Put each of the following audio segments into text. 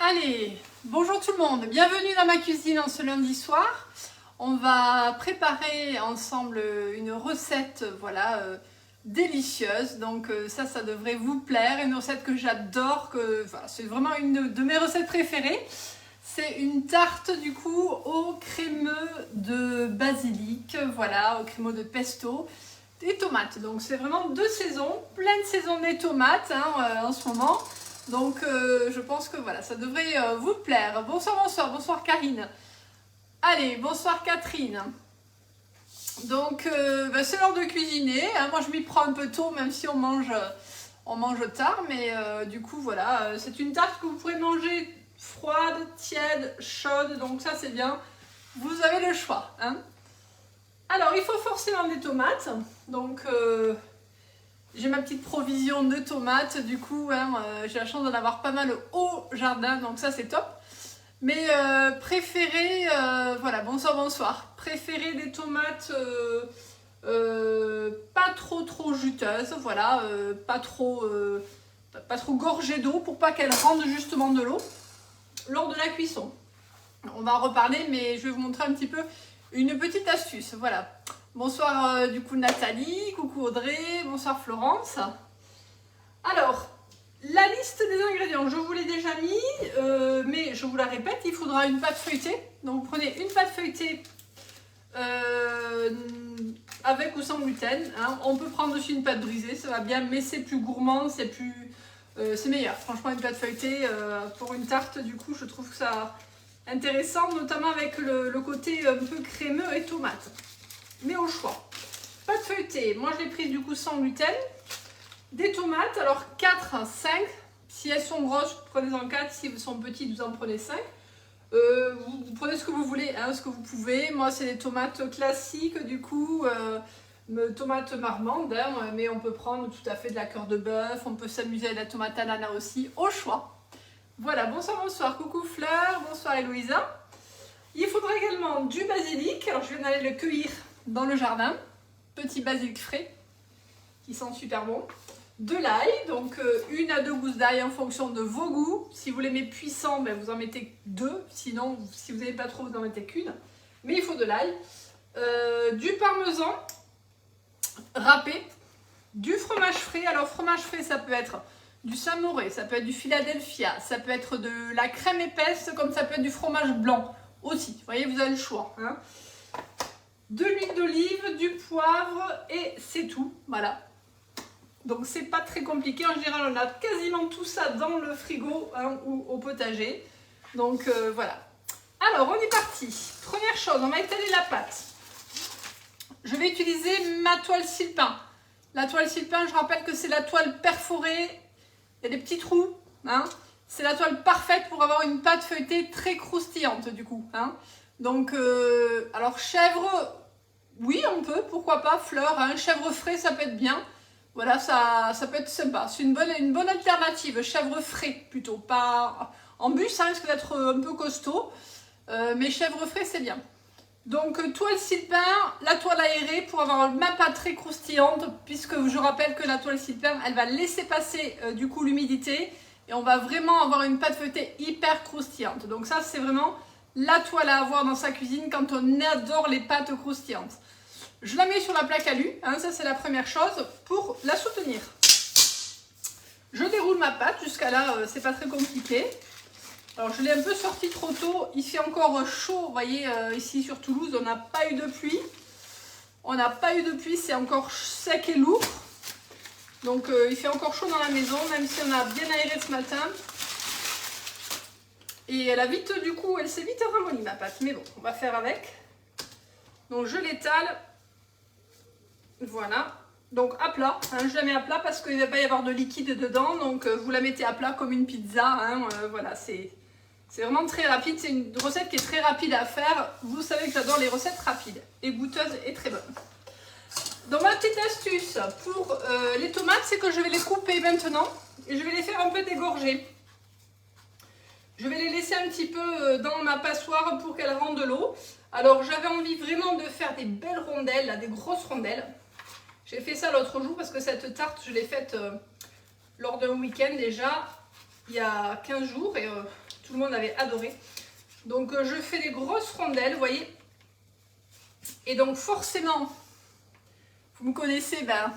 Allez, bonjour tout le monde, bienvenue dans ma cuisine en ce lundi soir. On va préparer ensemble une recette, voilà, délicieuse. Donc ça devrait vous plaire, une recette que j'adore, voilà, c'est vraiment une de mes recettes préférées. C'est une tarte du coup au crémeux de basilic, voilà, au crémeux de pesto et tomates. Donc c'est vraiment deux saisons, pleine saison des tomates en ce moment. Donc je pense que voilà, ça devrait vous plaire. Bonsoir, bonsoir, bonsoir Karine. Allez, bonsoir Catherine. Donc c'est l'heure de cuisiner. Moi je m'y prends un peu tôt, même si on mange tard. Mais du coup voilà, c'est une tarte que vous pourrez manger froide, tiède, chaude. Donc ça c'est bien. Vous avez le choix. Alors il faut forcément des tomates. Donc j'ai ma petite provision de tomates, du coup, j'ai la chance d'en avoir pas mal au jardin, donc ça c'est top. Mais préférez, voilà, bonsoir, bonsoir. Préférez des tomates pas trop juteuses, voilà, pas trop gorgées d'eau pour pas qu'elles rendent justement de l'eau lors de la cuisson. On va en reparler, mais je vais vous montrer un petit peu une petite astuce, voilà. Bonsoir du coup Nathalie, coucou Audrey, bonsoir Florence. Alors, la liste des ingrédients, je vous l'ai déjà mis, mais je vous la répète, il faudra une pâte feuilletée. Donc vous prenez une pâte feuilletée avec ou sans gluten. On peut prendre aussi une pâte brisée, ça va bien, mais c'est plus gourmand, c'est meilleur. Franchement, une pâte feuilletée pour une tarte, du coup, je trouve ça intéressant, notamment avec le côté un peu crémeux et tomate. Mais au choix. Pâte feuilletée, moi je l'ai prise du coup sans gluten. Des tomates, alors 4, 5. Si elles sont grosses, prenez-en 4. Si elles sont petites, vous en prenez 5. Vous prenez ce que vous voulez, ce que vous pouvez. Moi c'est des tomates classiques du coup, tomates marmandes, mais on peut prendre tout à fait de la cœur de bœuf. On peut s'amuser avec la tomate ananas aussi, au choix. Voilà, bonsoir, bonsoir, coucou Fleur, bonsoir Héloïsa. Il faudra également du basilic, alors je viens d'aller le cueillir dans le jardin, petit basilic frais qui sent super bon, de l'ail, donc 1 à 2 gousses d'ail en fonction de vos goûts. Si vous l'aimez puissant, ben vous en mettez 2, sinon si vous n'aimez pas trop, vous n'en mettez qu'une, mais il faut de l'ail, du parmesan râpé, du fromage frais. Alors fromage frais, ça peut être du Saint-Mauré, ça peut être du Philadelphia, ça peut être de la crème épaisse, comme ça peut être du fromage blanc aussi, vous voyez, vous avez le choix. De l'huile d'olive, du poivre et c'est tout, voilà. Donc c'est pas très compliqué, en général on a quasiment tout ça dans le frigo ou au potager. Donc voilà. Alors on est parti. Première chose, on va étaler la pâte. Je vais utiliser ma toile Silpin. La toile Silpin, je rappelle que c'est la toile perforée, il y a des petits trous. C'est la toile parfaite pour avoir une pâte feuilletée très croustillante du coup. Donc, alors chèvre, oui on peut, pourquoi pas, fleur, chèvre frais ça peut être bien. Voilà, ça peut être sympa, c'est une bonne alternative, chèvre frais plutôt, pas en bus, ça risque d'être un peu costaud, mais chèvre frais c'est bien. Donc toile Silpin, la toile aérée pour avoir ma pâte très croustillante, puisque je rappelle que la toile Silpin, elle va laisser passer du coup l'humidité, et on va vraiment avoir une pâte feuilletée hyper croustillante. Donc ça c'est vraiment la toile à avoir dans sa cuisine quand on adore les pâtes croustillantes. Je la mets sur la plaque alu, ça c'est la première chose, pour la soutenir. Je déroule ma pâte, jusqu'à là c'est pas très compliqué. Alors je l'ai un peu sortie trop tôt, il fait encore chaud, vous voyez ici sur Toulouse on n'a pas eu de pluie. On n'a pas eu de pluie, c'est encore sec et lourd. Donc il fait encore chaud dans la maison, même si on a bien aéré ce matin. Et elle a vite, du coup, elle s'est vite ramollie ma pâte. Mais bon, on va faire avec. Donc je l'étale. Voilà. Donc à plat. Je la mets à plat parce qu'il ne va pas y avoir de liquide dedans. Donc vous la mettez à plat comme une pizza. Voilà, c'est vraiment très rapide. C'est une recette qui est très rapide à faire. Vous savez que j'adore les recettes rapides et goûteuses et très bonnes. Donc ma petite astuce pour les tomates, c'est que je vais les couper maintenant. Et je vais les faire un peu dégorger. Je vais les laisser un petit peu dans ma passoire pour qu'elles rendent de l'eau. Alors j'avais envie vraiment de faire des belles rondelles, là, des grosses rondelles. J'ai fait ça l'autre jour parce que cette tarte, je l'ai faite lors d'un week-end déjà, il y a 15 jours. Et tout le monde avait adoré. Donc je fais des grosses rondelles, vous voyez. Et donc forcément, vous me connaissez, ben,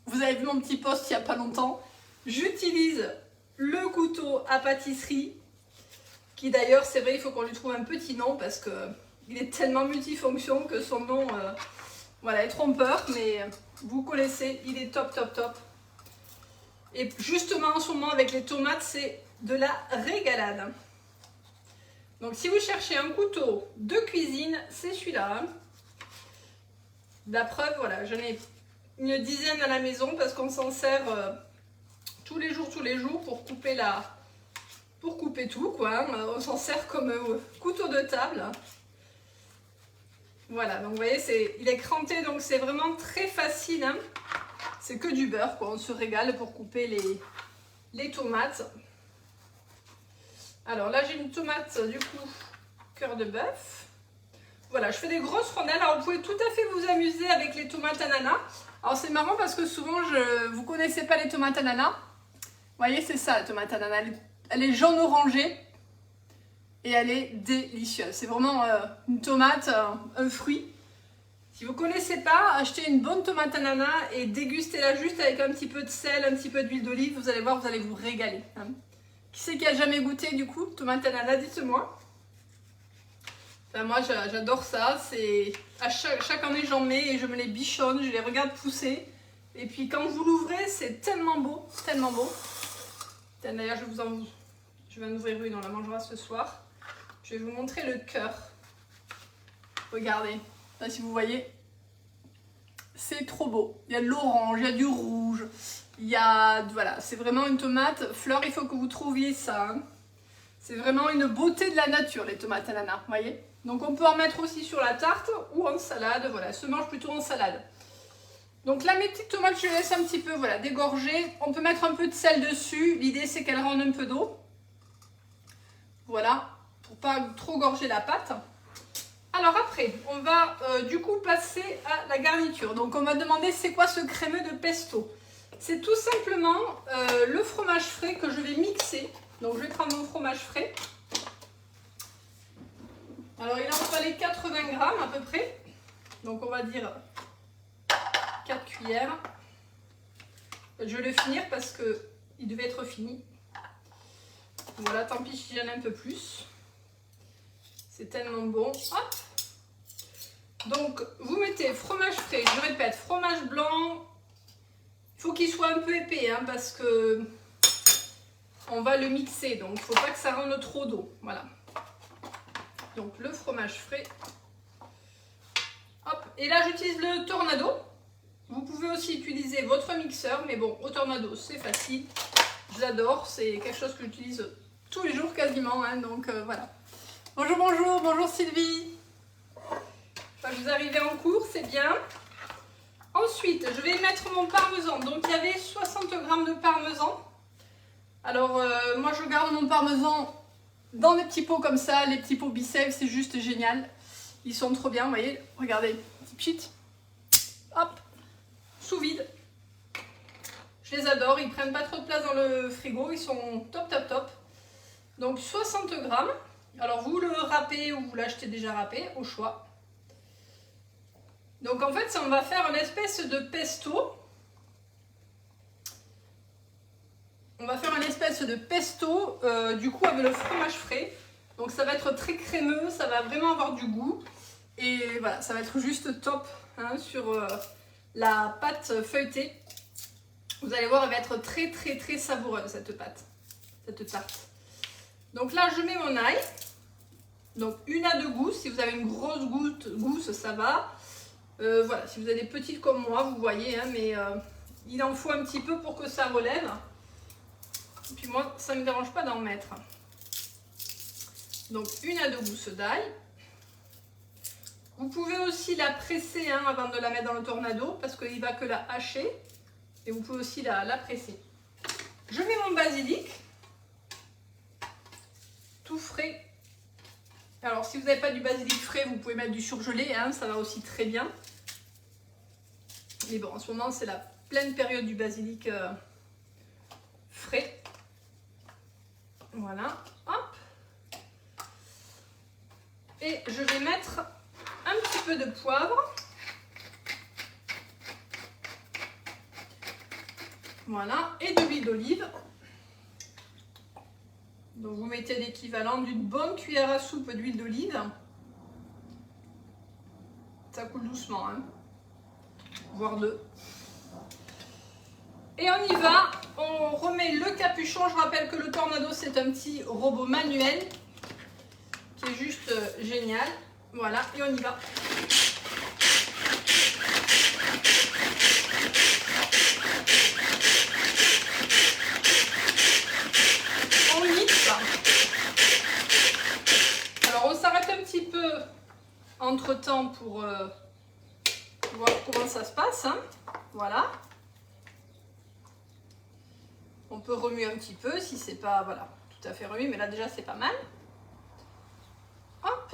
vous avez vu mon petit post il n'y a pas longtemps. J'utilise le couteau à pâtisserie, qui d'ailleurs, c'est vrai, il faut qu'on lui trouve un petit nom parce qu'il est tellement multifonction que son nom voilà, est trompeur. Mais vous connaissez, il est top, top, top. Et justement, en ce moment, avec les tomates, c'est de la régalade. Donc, si vous cherchez un couteau de cuisine, c'est celui-là. La preuve, voilà, j'en ai une dizaine à la maison parce qu'on s'en sert tous les jours pour couper pour couper tout, quoi. On s'en sert comme couteau de table. Voilà, donc vous voyez, il est cranté, donc c'est vraiment très facile, hein. C'est que du beurre, quoi. On se régale pour couper les tomates. Alors là, j'ai une tomate, du coup, cœur de bœuf. Voilà, je fais des grosses rondelles. Alors, vous pouvez tout à fait vous amuser avec les tomates ananas. Alors, c'est marrant parce que souvent, vous ne connaissez pas les tomates ananas. Vous voyez, c'est ça, la tomate ananas. Elle est jaune orangée et elle est délicieuse. C'est vraiment une tomate, un fruit. Si vous ne connaissez pas, achetez une bonne tomate ananas et dégustez-la juste avec un petit peu de sel, un petit peu d'huile d'olive. Vous allez voir, vous allez vous régaler, hein. Qui c'est qui a jamais goûté du coup tomate ananas, dites-moi. Enfin, moi j'adore ça. C'est à chaque année j'en mets et je me les bichonne, je les regarde pousser. Et puis quand vous l'ouvrez, c'est tellement beau, tellement beau. D'ailleurs je vais en ouvrir une, on la mangera ce soir. Je vais vous montrer le cœur. Regardez, là si vous voyez, c'est trop beau. Il y a de l'orange, il y a du rouge. Il y a, voilà, c'est vraiment une tomate. Fleur, il faut que vous trouviez ça, hein. C'est vraiment une beauté de la nature, les tomates ananas, vous voyez. Donc on peut en mettre aussi sur la tarte ou en salade, voilà, se mange plutôt en salade. Donc là, mes petites tomates, je les laisse un petit peu, voilà, dégorger. On peut mettre un peu de sel dessus. L'idée, c'est qu'elles rendent un peu d'eau. Voilà, pour pas trop gorger la pâte. Alors après, on va du coup passer à la garniture. Donc on m'a demandé c'est quoi ce crémeux de pesto. C'est tout simplement le fromage frais que je vais mixer. Donc je vais prendre mon fromage frais. Alors il en fallait 80 grammes à peu près. Donc on va dire 4 cuillères. Je vais le finir parce qu'il devait être fini. Voilà, tant pis si j'en ai un peu plus. C'est tellement bon. Hop. Donc vous mettez fromage frais, je répète, fromage blanc. Il faut qu'il soit un peu épais, hein, parce que on va le mixer, donc il ne faut pas que ça rende trop d'eau. Voilà. Donc le fromage frais. Hop. Et là j'utilise le tornado. Vous pouvez aussi utiliser votre mixeur, mais bon, au tornado c'est facile. J'adore, c'est quelque chose que j'utilise tous les jours quasiment, hein, donc voilà. Bonjour, bonjour, bonjour Sylvie. Vous arrivez en cours, c'est bien. Ensuite, je vais mettre mon parmesan. Donc, il y avait 60 g de parmesan. Alors, moi, je garde mon parmesan dans des petits pots comme ça. Les petits pots Bicef, c'est juste génial. Ils sont trop bien, vous voyez. Regardez, petit. Hop, sous vide. Je les adore. Ils prennent pas trop de place dans le frigo. Ils sont top, top, top. Donc, 60 g. Alors, vous le râpez ou vous l'achetez déjà râpé, au choix. Donc en fait, on va faire une espèce de pesto. On va faire une espèce de pesto, du coup avec le fromage frais. Donc ça va être très crémeux, ça va vraiment avoir du goût. Et voilà, ça va être juste top, hein, sur la pâte feuilletée. Vous allez voir, elle va être très très très savoureuse cette pâte, cette tarte. Donc là, je mets mon ail. Donc une à deux gousses, si vous avez une grosse gousse, ça va. Voilà, si vous avez des petites comme moi, vous voyez, hein, mais il en faut un petit peu pour que ça relève. Et puis moi, ça ne me dérange pas d'en mettre. Donc une à deux gousses d'ail. Vous pouvez aussi la presser, hein, avant de la mettre dans le tornado, parce qu'il ne va que la hacher. Et vous pouvez aussi la presser. Je mets mon basilic, tout frais. Alors, si vous n'avez pas du basilic frais, vous pouvez mettre du surgelé, hein, ça va aussi très bien. Mais bon, en ce moment, c'est la pleine période du basilic frais. Voilà, hop. Et je vais mettre un petit peu de poivre. Voilà, et de l'huile d'olive. Donc vous mettez l'équivalent d'une bonne cuillère à soupe d'huile d'olive. Ça coule doucement, hein, voire deux. Et on y va, on remet le capuchon. Je rappelle que le Tornado, c'est un petit robot manuel qui est juste génial. Voilà, et on y va. On mixe. Alors on s'arrête un petit peu entre temps pour voir comment ça se passe, hein. Voilà. On peut remuer un petit peu si c'est pas voilà, tout à fait remué, mais là déjà c'est pas mal. Hop.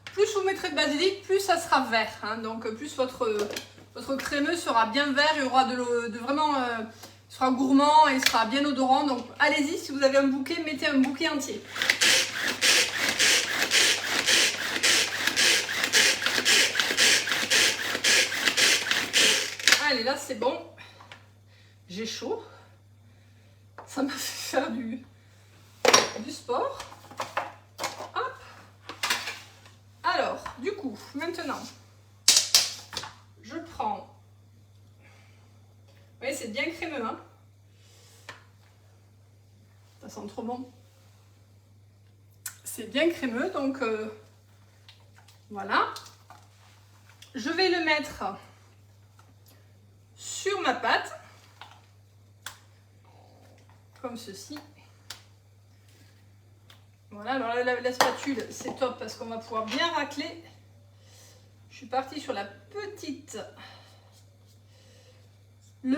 Plus vous mettrez de basilic, plus ça sera vert, hein. Donc plus votre crémeux sera bien vert, il y aura de vraiment, il sera gourmand et il sera bien odorant. Donc allez-y, si vous avez un bouquet, mettez un bouquet entier. Allez, là c'est bon. J'ai chaud. Ça m'a fait faire du sport. Hop. Alors, du coup, maintenant, je prends... Vous voyez, c'est bien crémeux, hein. Ça sent trop bon. C'est bien crémeux, donc voilà. Je vais le mettre sur ma pâte. Comme ceci. Voilà, alors là, la spatule, c'est top parce qu'on va pouvoir bien racler. Je suis partie sur le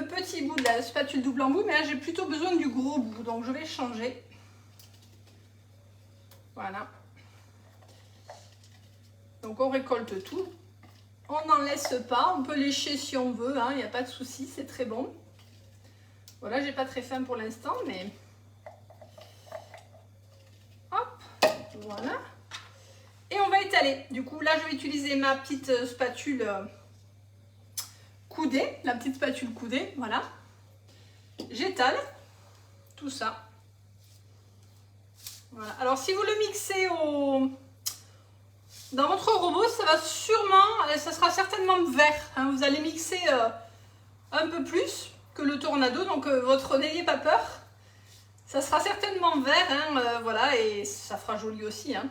petit bout de la spatule double embout, mais là j'ai plutôt besoin du gros bout, donc je vais changer. Voilà. Donc on récolte tout. On n'en laisse pas, on peut lécher si on veut, hein, il n'y a pas de souci, c'est très bon. Voilà, j'ai pas très faim pour l'instant, mais hop, voilà. Et on va étaler. Du coup, là, je vais utiliser ma petite spatule coudée, la petite spatule coudée, voilà. J'étale tout ça. Voilà. Alors, si vous le mixez dans votre robot, ça va sûrement, ça sera certainement vert, hein. Vous allez mixer un peu plus que le Tornado, donc n'ayez pas peur, ça sera certainement vert, hein, voilà, et ça fera joli aussi, hein.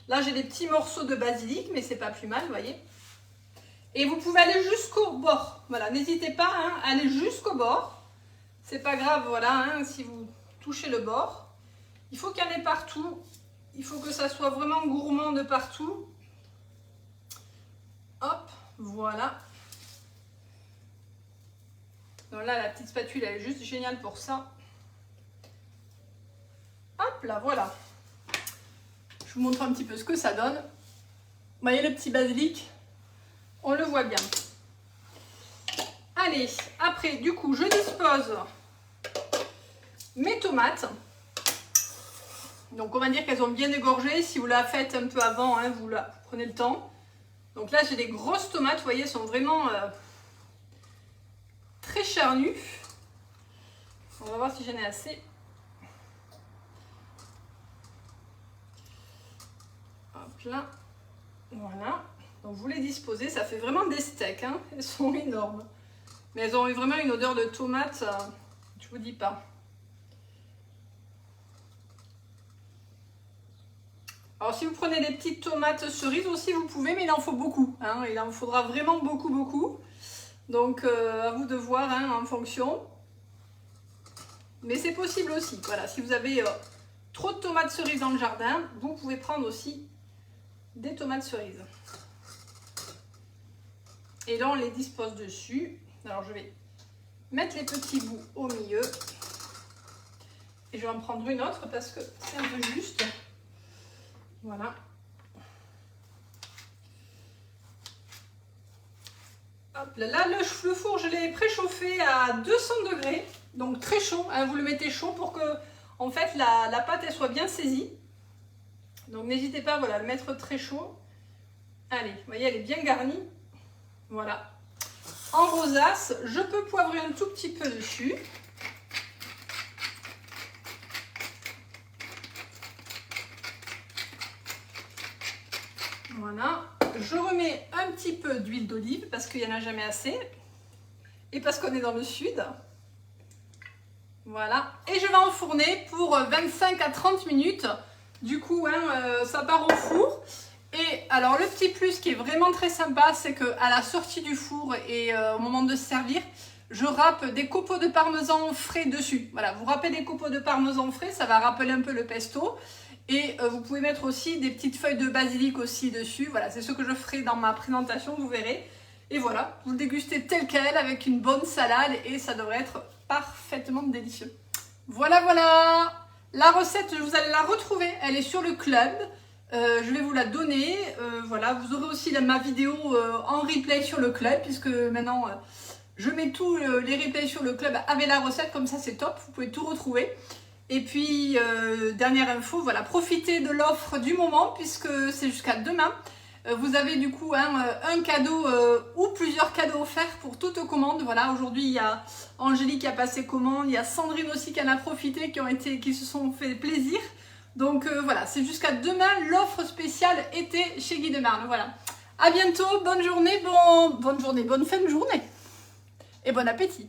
Là j'ai des petits morceaux de basilic, mais c'est pas plus mal, vous voyez, et vous pouvez aller jusqu'au bord, voilà, n'hésitez pas, hein, à aller jusqu'au bord, c'est pas grave, voilà, hein, si vous touchez le bord, il faut qu'il y en ait partout, il faut que ça soit vraiment gourmand de partout. Hop, voilà. Donc là, la petite spatule, elle est juste géniale pour ça. Hop là, voilà. Je vous montre un petit peu ce que ça donne. Vous voyez le petit basilic? On le voit bien. Allez, après, du coup, je dispose mes tomates. Donc, on va dire qu'elles ont bien égorgé. Si vous la faites un peu avant, hein, vous prenez le temps. Donc là, j'ai des grosses tomates, vous voyez, elles sont vraiment... très charnu. On va voir si j'en ai assez. Hop là. Voilà. Donc vous les disposez. Ça fait vraiment des steaks, hein. Elles sont énormes. Mais elles ont eu vraiment une odeur de tomate. Je vous dis pas. Alors si vous prenez des petites tomates cerises aussi, vous pouvez, mais il en faut beaucoup, hein. Il en faudra vraiment beaucoup. Donc à vous de voir, hein, en fonction. Mais c'est possible aussi. Voilà, si vous avez trop de tomates cerises dans le jardin, vous pouvez prendre aussi des tomates cerises. Et là, on les dispose dessus. Alors je vais mettre les petits bouts au milieu. Et je vais en prendre une autre parce que c'est un peu juste. Voilà. Hop là, là le four, je l'ai préchauffé à 200 degrés, donc très chaud, hein, vous le mettez chaud pour que en fait la pâte elle soit bien saisie. Donc n'hésitez pas voilà, à le mettre très chaud. Allez, vous voyez, elle est bien garnie. Voilà. En rosace, je peux poivrer un tout petit peu dessus. Voilà. Je remets un petit peu d'huile d'olive parce qu'il n'y en a jamais assez. Et parce qu'on est dans le sud. Voilà. Et je vais enfourner pour 25 à 30 minutes. Du coup, ça part au four. Et alors, le petit plus qui est vraiment très sympa, c'est qu'à la sortie du four et au moment de servir, je râpe des copeaux de parmesan frais dessus. Voilà, vous râpez des copeaux de parmesan frais, ça va rappeler un peu le pesto. Et vous pouvez mettre aussi des petites feuilles de basilic aussi dessus. Voilà, c'est ce que je ferai dans ma présentation, vous verrez. Et voilà, vous le dégustez tel quel avec une bonne salade et ça devrait être parfaitement délicieux. Voilà, voilà. La recette, vous allez la retrouver, elle est sur le club. Je vais vous la donner. Voilà, vous aurez aussi ma vidéo en replay sur le club puisque maintenant je mets tous les replays sur le club avec la recette, comme ça c'est top, vous pouvez tout retrouver. Et puis, dernière info, voilà, profitez de l'offre du moment puisque c'est jusqu'à demain. Vous avez du coup un cadeau ou plusieurs cadeaux offerts pour toute commande. Voilà, aujourd'hui il y a Angélique qui a passé commande, il y a Sandrine aussi qui en a profité, qui se sont fait plaisir. Donc voilà, c'est jusqu'à demain l'offre spéciale été chez Guy de Marne. Voilà, à bientôt, bonne journée, bonne fin de journée et bon appétit.